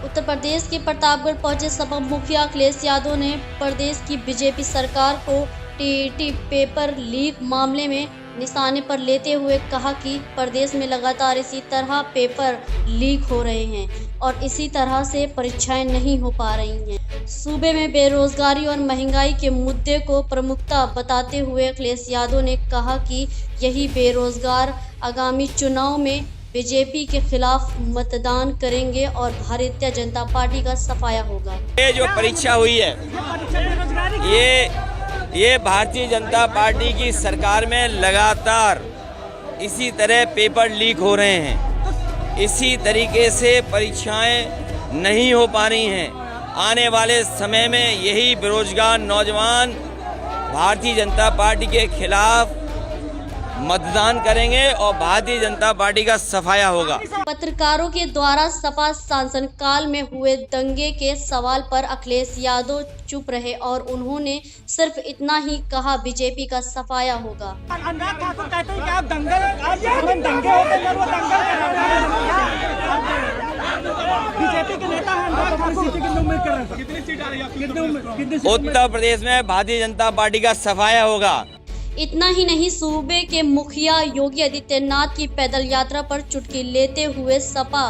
उत्तर प्रदेश के प्रतापगढ़ पहुंचे सपा मुखिया अखिलेश यादव ने प्रदेश की बीजेपी सरकार को टीईटी पेपर लीक मामले में निशाने पर लेते हुए कहा कि प्रदेश में लगातार इसी तरह पेपर लीक हो रहे हैं और इसी तरह से परीक्षाएं नहीं हो पा रही हैं। सूबे में बेरोजगारी और महंगाई के मुद्दे को प्रमुखता बताते हुए अखिलेश यादव ने कहा कि यही बेरोजगार आगामी चुनाव में बीजेपी के खिलाफ मतदान करेंगे और भारतीय जनता पार्टी का सफाया होगा। ये जो परीक्षा हुई है ये भारतीय जनता पार्टी की सरकार में लगातार इसी तरह पेपर लीक हो रहे हैं। इसी तरीके से परीक्षाएं नहीं हो पा रही हैं। आने वाले समय में यही बेरोजगार नौजवान भारतीय जनता पार्टी के खिलाफ मतदान करेंगे और भारतीय जनता पार्टी का सफाया होगा। पत्रकारों के द्वारा सपा शासनकाल में हुए दंगे के सवाल पर अखिलेश यादव चुप रहे और उन्होंने सिर्फ इतना ही कहा, बीजेपी का सफाया होगा। अनुराग ठाकुर कहते हैं कि आप दंगे होते हैं, वो दंगल बीजेपी के नेता हैं। अनुराग ठाकुर कितनी सीट आ रही है? उत्तर प्रदेश में भारतीय जनता पार्टी का सफाया होगा। इतना ही नहीं, सूबे के मुखिया योगी आदित्यनाथ की पैदल यात्रा पर चुटकी लेते हुए सपा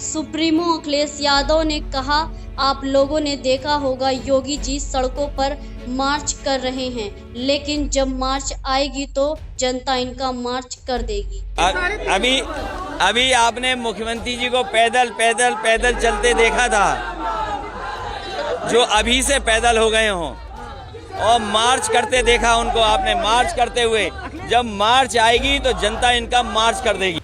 सुप्रीमो अखिलेश यादव ने कहा, आप लोगों ने देखा होगा योगी जी सड़कों पर मार्च कर रहे हैं, लेकिन जब मार्च आएगी तो जनता इनका मार्च कर देगी। अभी आपने मुख्यमंत्री जी को पैदल चलते देखा था, जो अभी से पैदल हो गए हों, और मार्च करते देखा उनको आपने, मार्च करते हुए। जब मार्च आएगी तो जनता इनका मार्च कर देगी।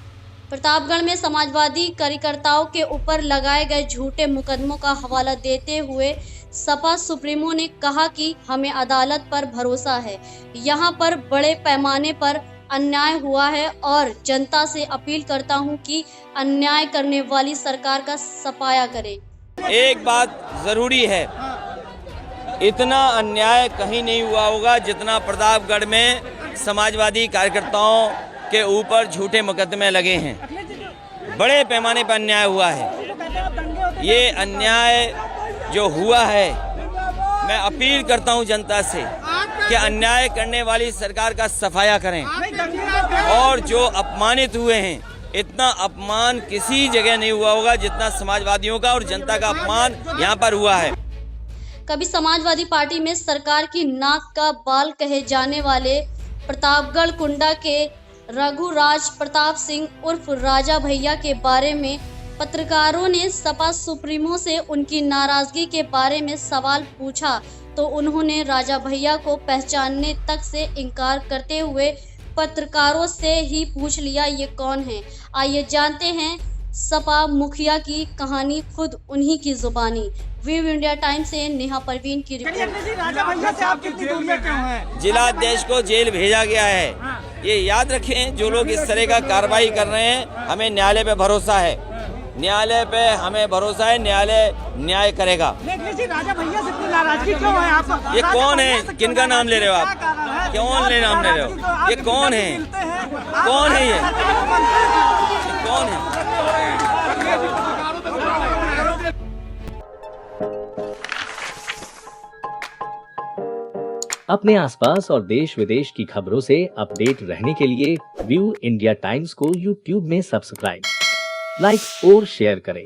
प्रतापगढ़ में समाजवादी कार्यकर्ताओं के ऊपर लगाए गए झूठे मुकदमों का हवाला देते हुए सपा सुप्रीमो ने कहा कि हमें अदालत पर भरोसा है। यहां पर बड़े पैमाने पर अन्याय हुआ है और जनता से अपील करता हूं कि अन्याय करने वाली सरकार का सफाया करे। एक बात जरूरी है, इतना अन्याय कहीं नहीं हुआ होगा जितना प्रतापगढ़ में समाजवादी कार्यकर्ताओं के ऊपर झूठे मुकदमे लगे हैं। बड़े पैमाने पर अन्याय हुआ है। ये अन्याय जो हुआ है, मैं अपील करता हूं जनता से कि अन्याय करने वाली सरकार का सफाया करें। और जो अपमानित हुए हैं, इतना अपमान किसी जगह नहीं हुआ होगा जितना समाजवादियों का और जनता का अपमान यहाँ पर हुआ है। कभी समाजवादी पार्टी में सरकार की नाक का बाल कहे जाने वाले प्रतापगढ़ कुंडा के रघुराज प्रताप सिंह उर्फ राजा भैया के बारे में पत्रकारों ने सपा सुप्रीमो से उनकी नाराजगी के बारे में सवाल पूछा तो उन्होंने राजा भैया को पहचानने तक से इनकार करते हुए पत्रकारों से ही पूछ लिया, ये कौन है। आइए जानते हैं सपा मुखिया की कहानी खुद उन्हीं की जुबानी। व्यू इंडिया टाइम से नेहा परवीन की रिपोर्ट। जिलाध्यक्ष को जेल भेजा गया है। ये याद रखें, जो लोग इस तरह का कार्रवाई कर रहे हैं, हमें न्यायालय पे भरोसा है। न्यायालय पे हमें भरोसा है, न्यायालय न्याय करेगा। राजा भैया से इतनी नाराजगी क्यों है आपको? ये कौन है? किनका नाम ले रहे हो आप? कौन ले नाम ले रहे हो? ये कौन है? कौन है ये? कौन है? अपने आसपास और देश विदेश की खबरों से अपडेट रहने के लिए व्यू इंडिया टाइम्स को यूट्यूब में सब्सक्राइब, लाइक और शेयर करें।